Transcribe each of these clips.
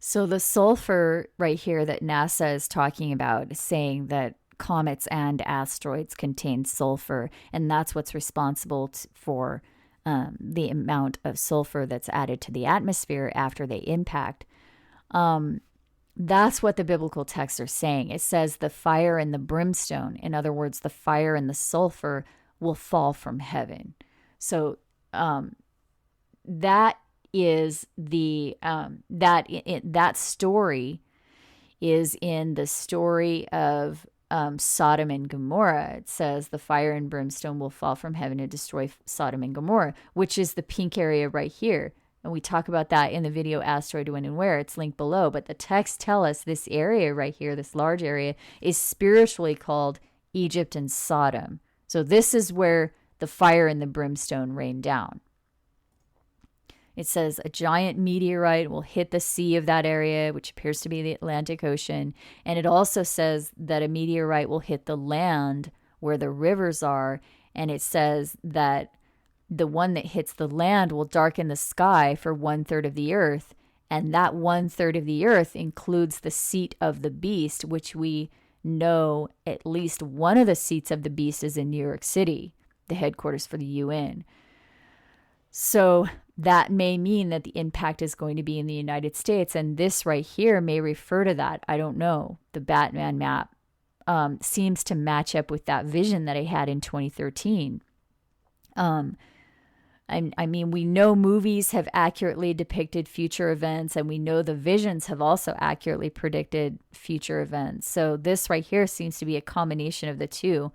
So the sulfur right here that NASA is talking about is saying that comets and asteroids contain sulfur, and that's what's responsible for the amount of sulfur that's added to the atmosphere after they impact. That's what the biblical texts are saying. It says the fire and the brimstone, in other words, the fire and the sulfur will fall from heaven. So that is that story is in the story of Sodom and Gomorrah. It says the fire and brimstone will fall from heaven and destroy Sodom and Gomorrah, which is the pink area right here. And we talk about that in the video Asteroid, When and Where. It's linked below. But the texts tell us this area right here, this large area, is spiritually called Egypt and Sodom. So this is where the fire and the brimstone rain down. It says a giant meteorite will hit the sea of that area, which appears to be the Atlantic Ocean. And it also says that a meteorite will hit the land where the rivers are. And it says that the one that hits the land will darken the sky for 1/3 of the earth. And that 1/3 of the earth includes the seat of the beast, which we know at least one of the seats of the beast is in New York City, the headquarters for the UN. So that may mean that the impact is going to be in the United States. And this right here may refer to that. I don't know. The Batman map seems to match up with that vision that I had in 2013. I mean, we know movies have accurately depicted future events, and we know the visions have also accurately predicted future events. So this right here seems to be a combination of the two.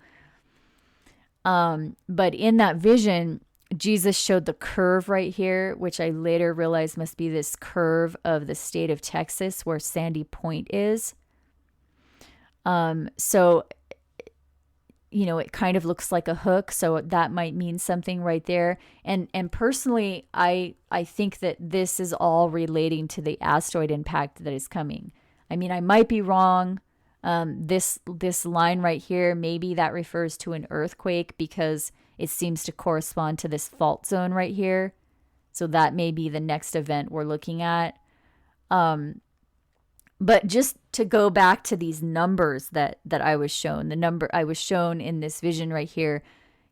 But in that vision, Jesus showed the curve right here, which I later realized must be this curve of the state of Texas where Sandy Point is. So, you know, it kind of looks like a hook. So that might mean something right there. And personally, I think that this is all relating to the asteroid impact that is coming. I mean, I might be wrong. This line right here, maybe that refers to an earthquake because it seems to correspond to this fault zone right here. So that may be the next event we're looking at. But just to go back to these numbers that I was shown, the number I was shown in this vision right here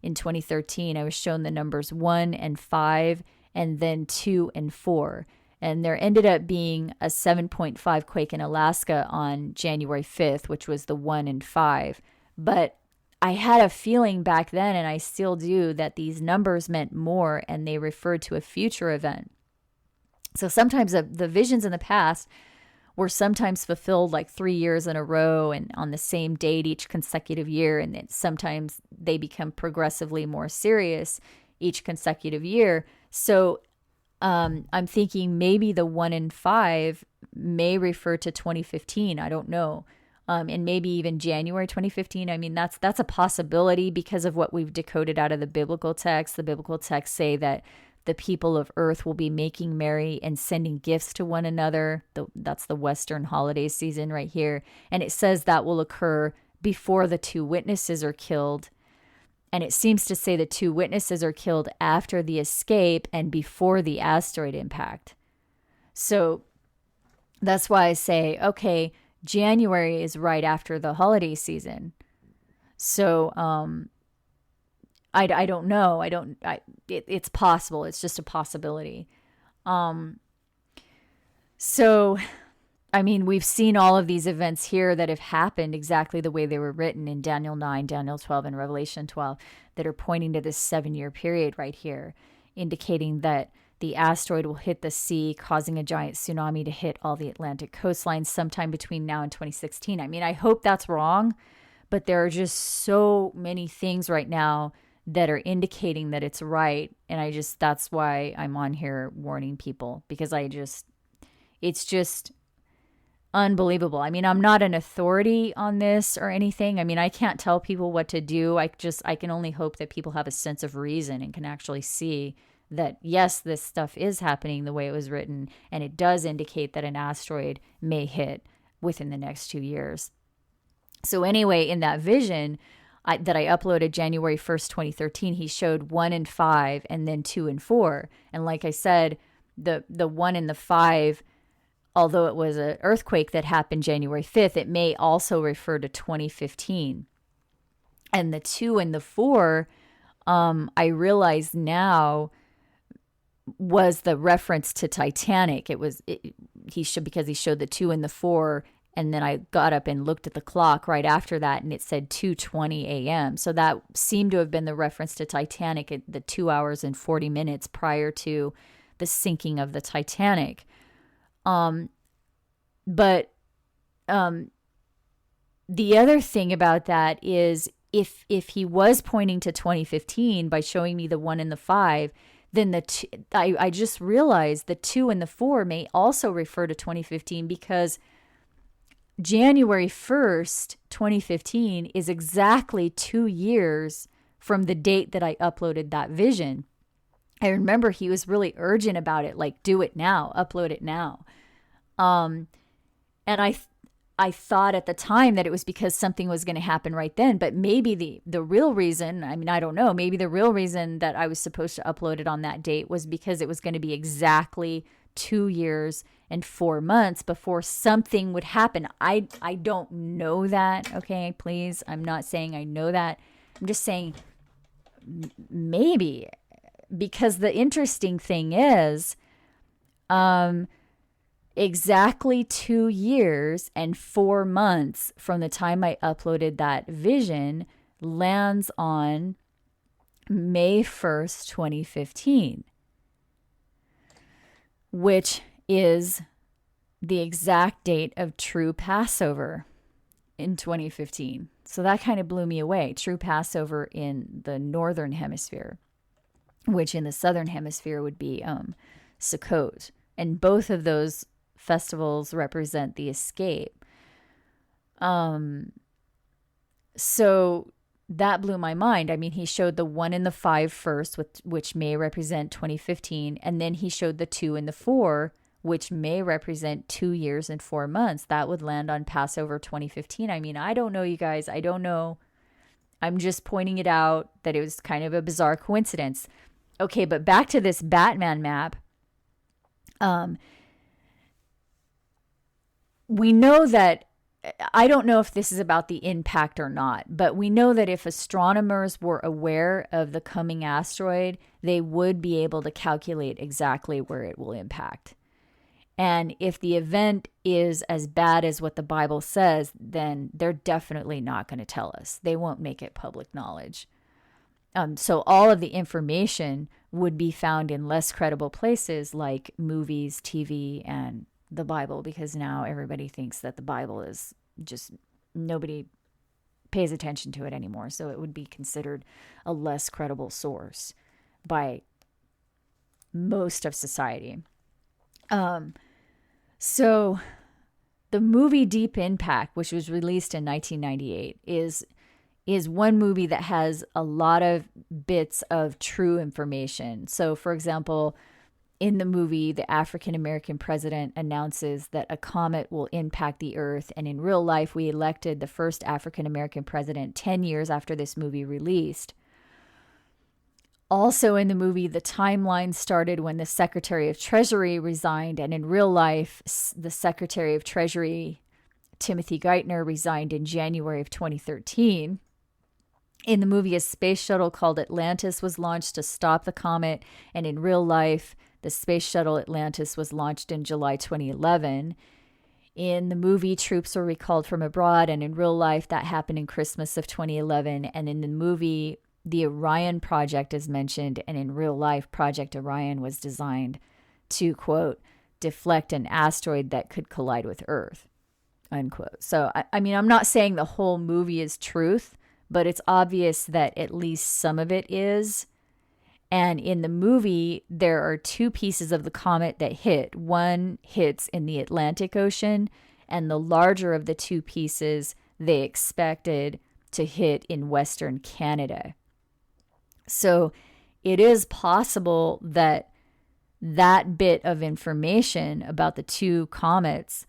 in 2013, I was shown the numbers 1 and 5 and then 2 and 4. And there ended up being a 7.5 quake in Alaska on January 5th, which was the 1 and 5. But I had a feeling back then, and I still do, that these numbers meant more and they referred to a future event. So sometimes the visions in the past were sometimes fulfilled like 3 years in a row and on the same date each consecutive year. And then sometimes they become progressively more serious each consecutive year. So I'm thinking maybe the 1 and 5 may refer to 2015. I don't know. And maybe even January 2015. I mean, that's a possibility because of what we've decoded out of the biblical text. The biblical texts say that the people of earth will be making merry and sending gifts to one another. That's the Western holiday season right here. And it says that will occur before the 2 witnesses are killed. And it seems to say the 2 witnesses are killed after the escape and before the asteroid impact. So that's why I say, okay, January is right after the holiday season. So I don't know. It's possible. It's just a possibility. So, I mean, we've seen all of these events here that have happened exactly the way they were written in Daniel 9, Daniel 12, and Revelation 12 that are pointing to this 7-year period right here, indicating that the asteroid will hit the sea, causing a giant tsunami to hit all the Atlantic coastlines sometime between now and 2016. I mean, I hope that's wrong, but there are just so many things right now that are indicating that it's right. And that's why I'm on here warning people, because it's just unbelievable. I mean, I'm not an authority on this or anything. I mean, I can't tell people what to do. I can only hope that people have a sense of reason and can actually see that, yes, this stuff is happening the way it was written, and it does indicate that an asteroid may hit within the next 2 years. So anyway, in that vision that I uploaded January 1st, 2013, he showed 1 and 5 and then 2 and 4. And like I said, the 1 and the 5 although it was an earthquake that happened January 5th, it may also refer to 2015. And the 2 and the 4, I realize now, was the reference to Titanic. Because he showed the 2 and the 4, and then I got up and looked at the clock right after that, and it said 2:20 a.m. So that seemed to have been the reference to Titanic at the 2 hours and 40 minutes prior to the sinking of the Titanic. But the other thing about that is if he was pointing to 2015 by showing me the 1 and the 5, then I just realized the 2 and the 4 may also refer to 2015, because January 1st, 2015 is exactly 2 years from the date that I uploaded that vision. I remember he was really urgent about it, like, do it now, upload it now. And I thought at the time that it was because something was going to happen right then, but maybe the real reason, I mean, I don't know, maybe the real reason that I was supposed to upload it on that date was because it was going to be exactly 2 years and 4 months before something would happen. I don't know that, okay, please. I'm not saying I know that. I'm just saying maybe, because the interesting thing is, exactly 2 years and 4 months from the time I uploaded that vision lands on May 1st, 2015, which is the exact date of true Passover in 2015. So that kind of blew me away. True Passover in the northern hemisphere, which in the southern hemisphere would be Sukkot. And both of those festivals represent the escape. So that blew my mind. I mean, he showed the 1 and the 5 first, which may represent 2015, and then he showed the 2 and the 4, which may represent 2 years and 4 months. That would land on Passover 2015. I mean, I don't know, you guys. I don't know. I'm just pointing it out that it was kind of a bizarre coincidence. Okay, but back to this Batman map. We know that, I don't know if this is about the impact or not, but we know that if astronomers were aware of the coming asteroid, they would be able to calculate exactly where it will impact. And if the event is as bad as what the Bible says, then they're definitely not going to tell us. They won't make it public knowledge. So all of the information would be found in less credible places like movies, TV, and the Bible, because now everybody thinks that the Bible is just, nobody pays attention to it anymore. So it would be considered a less credible source by most of society. So the movie Deep Impact, which was released in 1998, is one movie that has a lot of bits of true information. So, for example, in the movie, the African-American president announces that a comet will impact the Earth. And in real life, we elected the first African-American president 10 years after this movie released. Also in the movie, the timeline started when the Secretary of Treasury resigned. And in real life, the Secretary of Treasury, Timothy Geithner, resigned in January of 2013. In the movie, a space shuttle called Atlantis was launched to stop the comet. And in real life, the space shuttle Atlantis was launched in July 2011. In the movie, troops were recalled from abroad, and in real life, that happened in Christmas of 2011. And in the movie, the Orion project is mentioned, and in real life, Project Orion was designed to, quote, deflect an asteroid that could collide with Earth, unquote. So, I mean, I'm not saying the whole movie is truth, but it's obvious that at least some of it is. And in the movie, there are two pieces of the comet that hit. One hits in the Atlantic Ocean, and the larger of the two pieces they expected to hit in Western Canada. So it is possible that that bit of information about the two comets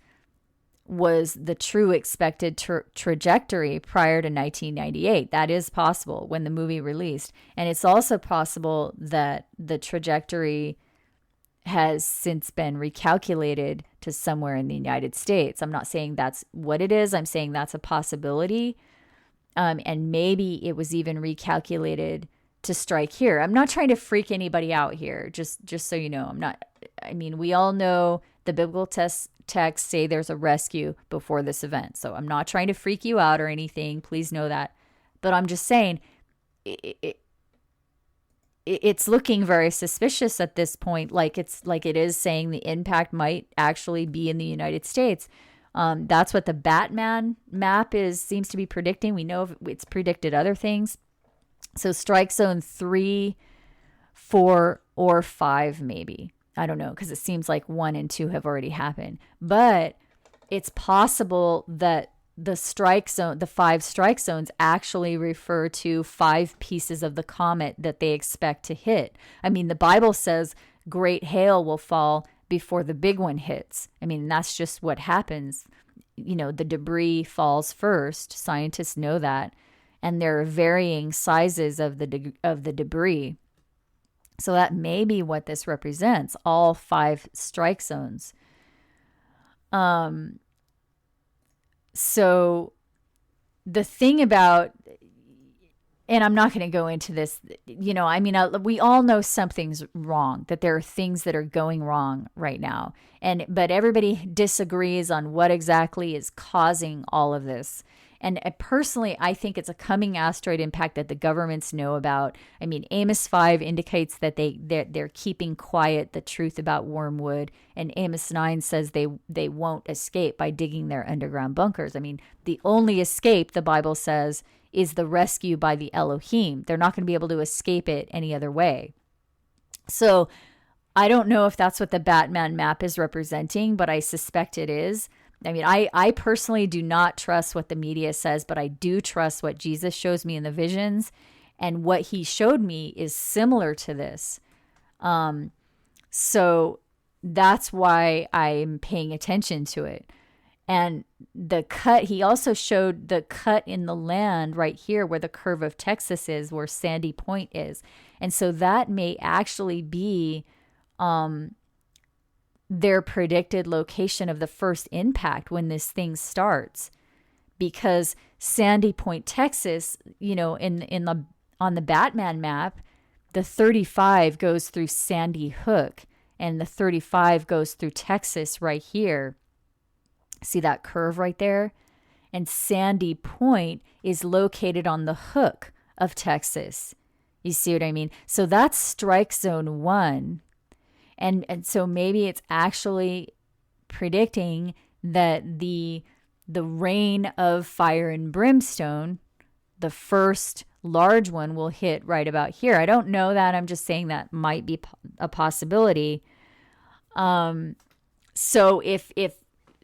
was the true expected trajectory prior to 1998. That is possible when the movie released. And it's also possible that the trajectory has since been recalculated to somewhere in the United States. I'm not saying that's what it is. I'm saying that's a possibility. And maybe it was even recalculated to strike here. I'm not trying to freak anybody out here. Just so you know, we all know the biblical texts say there's a rescue before this event. So I'm not trying to freak you out or anything. Please know that. But I'm just saying it's looking very suspicious at this point. Like it is saying the impact might actually be in the United States. That's what the Batman map seems to be predicting. We know it's predicted other things. So strike zone 3, 4, or 5, maybe. I don't know, because it seems like 1 and 2 have already happened. But it's possible that the 5 strike zones actually refer to 5 pieces of the comet that they expect to hit. I mean, the Bible says great hail will fall before the big one hits. I mean, that's just what happens. You know, the debris falls first. Scientists know that. And there are varying sizes of the debris. So that may be what this represents, all 5 strike zones. So the thing about, and I'm not going to go into this, we all know something's wrong, that there are things that are going wrong right now. But everybody disagrees on what exactly is causing all of this. And personally, I think it's a coming asteroid impact that the governments know about. I mean, Amos 5 indicates that they're keeping quiet the truth about Wormwood. And Amos 9 says they won't escape by digging their underground bunkers. I mean, the only escape, the Bible says, is the rescue by the Elohim. They're not going to be able to escape it any other way. So I don't know if that's what the Batman map is representing, but I suspect it is. I mean, I personally do not trust what the media says, but I do trust what Jesus shows me in the visions. And what he showed me is similar to this. So that's why I'm paying attention to it. And the cut, he also showed the cut in the land right here where the curve of Texas is, where Sandy Point is. And so that may actually be their predicted location of the first impact when this thing starts, because Sandy Point, Texas, on the Batman map, the 35 goes through Sandy Hook and the 35 goes through Texas right here. See that curve right there? And Sandy Point is located on the hook of Texas. You see what I mean? So that's strike zone 1. And so maybe it's actually predicting that the rain of fire and brimstone, the first large one, will hit right about here. I don't know that. I'm just saying that might be a possibility. So if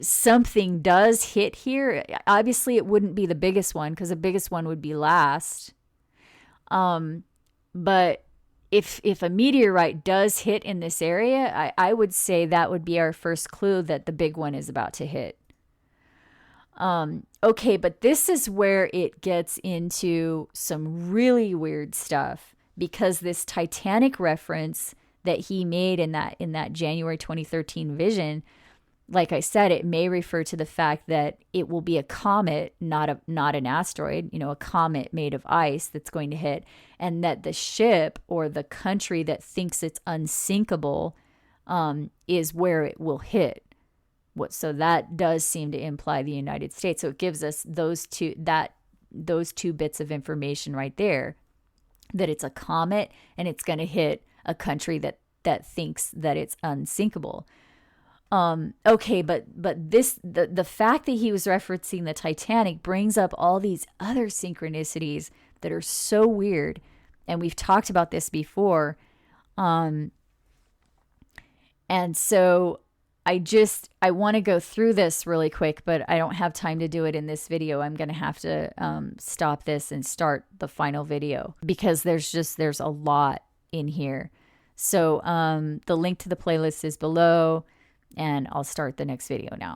something does hit here, obviously it wouldn't be the biggest one, because the biggest one would be last. But if a meteorite does hit in this area, I would say that would be our first clue that the big one is about to hit. Okay, but this is where it gets into some really weird stuff, because this Titanic reference that he made in that January 2013 vision, like I said, it may refer to the fact that it will be a comet, not an asteroid, a comet made of ice that's going to hit, and that the ship or the country that thinks it's unsinkable is where it will hit. So that does seem to imply the United States. So it gives us those two bits of information right there, that it's a comet and it's going to hit a country that thinks that it's unsinkable. Okay, but the fact that he was referencing the Titanic brings up all these other synchronicities that are so weird, and we've talked about this before. And so I want to go through this really quick, but I don't have time to do it in this video. I'm going to have to stop this and start the final video, because there's a lot in here. So the link to the playlist is below, and I'll start the next video now.